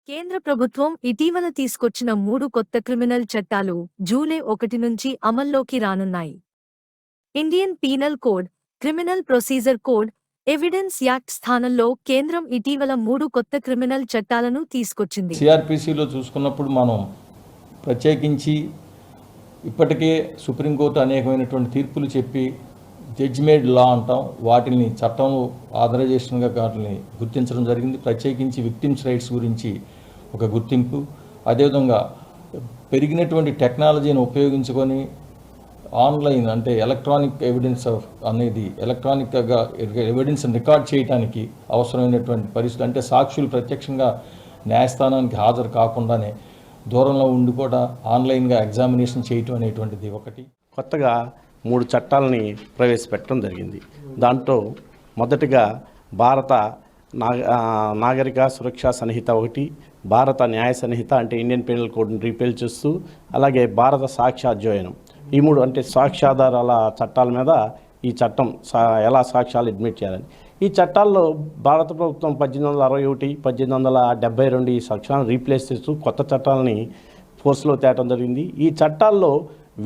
కేంద్ర ప్రభుత్వం ఇటీవల తీసుకొచ్చిన 3 కొత్త క్రిమినల్ చట్టాలు జూలై 1 నుంచి అమల్లోకి రానున్నాయి. Indian penal code, criminal procedure code, evidence act స్థానంలో కేంద్రం ఇటీవల 3 కొత్త క్రిమినల్ చట్టాలను తీసుకొచ్చింది. సిఆర్పిసిలో చూసుకున్నప్పుడు మనం ప్రత్యేకించి ఇప్పటికే సుప్రీంకోర్టు అనేకమైనటువంటి తీర్పులు చెప్పి జడ్జిమేడ్ లా అంటాం, వాటిని చట్టం ఆథరైజేషన్గా వాటిని గుర్తించడం జరిగింది. ప్రత్యేకించి విక్టిమ్స్ రైట్స్ గురించి ఒక గుర్తింపు, అదేవిధంగా పెరిగినటువంటి టెక్నాలజీని ఉపయోగించుకొని ఆన్లైన్ అంటే ఎలక్ట్రానిక్ ఎవిడెన్స్ అనేది ఎలక్ట్రానిక్గా ఎవిడెన్స్ రికార్డ్ చేయడానికి అవసరమైనటువంటి పరిస్థితి, అంటే సాక్షులు ప్రత్యక్షంగా న్యాయస్థానానికి హాజరు కాకుండానే దూరంలో ఉండి కూడా ఆన్లైన్గా ఎగ్జామినేషన్ చేయటం అనేటువంటిది ఒకటి. కొత్తగా 3 చట్టాలని ప్రవేశపెట్టడం జరిగింది. దాంట్లో మొదటిగా భారత నాగరిక సురక్షా సంహిత ఒకటి, భారత న్యాయ సంహిత అంటే ఇండియన్ పీనల్ కోడ్ని రీపేల్ చేస్తూ, అలాగే భారత సాక్ష్యాధ్యయనం, ఈ 3 అంటే సాక్ష్యాధారాల చట్టాల మీద ఈ చట్టం ఎలా సాక్ష్యాలు అడ్మిట్ చేయాలని. ఈ చట్టాల్లో భారత ప్రభుత్వం 1861, 1872 ఈ చట్టాలను రీప్లేస్ చేస్తూ కొత్త చట్టాలని ఫోర్స్లో తేవడం జరిగింది. ఈ చట్టాల్లో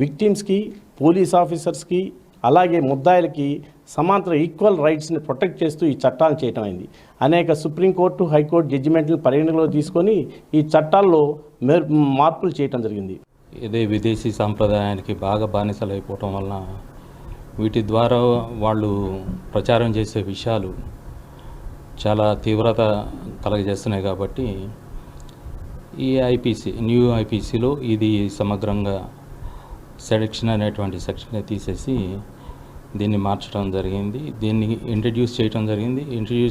విక్టిమ్స్కి, పోలీస్ ఆఫీసర్స్కి, అలాగే ముద్దాయిలకి సమాంతర ఈక్వల్ రైట్స్ని ప్రొటెక్ట్ చేస్తూ ఈ చట్టాలను చేయటం అయింది. అనేక సుప్రీంకోర్టు, హైకోర్టు జడ్జిమెంట్లను పరిగణనలో తీసుకొని ఈ చట్టాల్లో మార్పులు చేయటం జరిగింది. ఇదే విదేశీ సాంప్రదాయానికి బాగా బానిసలైపోవటం వలన వీటి ద్వారా వాళ్ళు ప్రచారం చేసే విషయాలు చాలా తీవ్రత కలగజేస్తున్నాయి. కాబట్టి ఈ న్యూ ఐపీసీలో ఇది సమగ్రంగా సెలక్షన్ అనేటువంటి సెక్షన్ తీసేసి దీన్ని మార్చడం జరిగింది. దీన్ని ఇంట్రడ్యూస్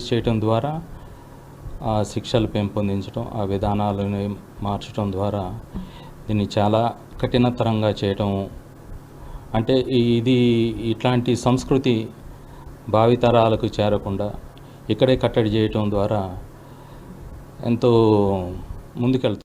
చేయటం ద్వారా ఆ శిక్షలు పెంపొందించడం, ఆ విధానాలను మార్చడం ద్వారా దీన్ని చాలా కఠినతరంగా చేయటం, అంటే ఇట్లాంటి సంస్కృతి భావితరాలకు చేరకుండా ఇక్కడే కట్టడి చేయటం ద్వారా ఎంతో ముందుకెళ్తుంది.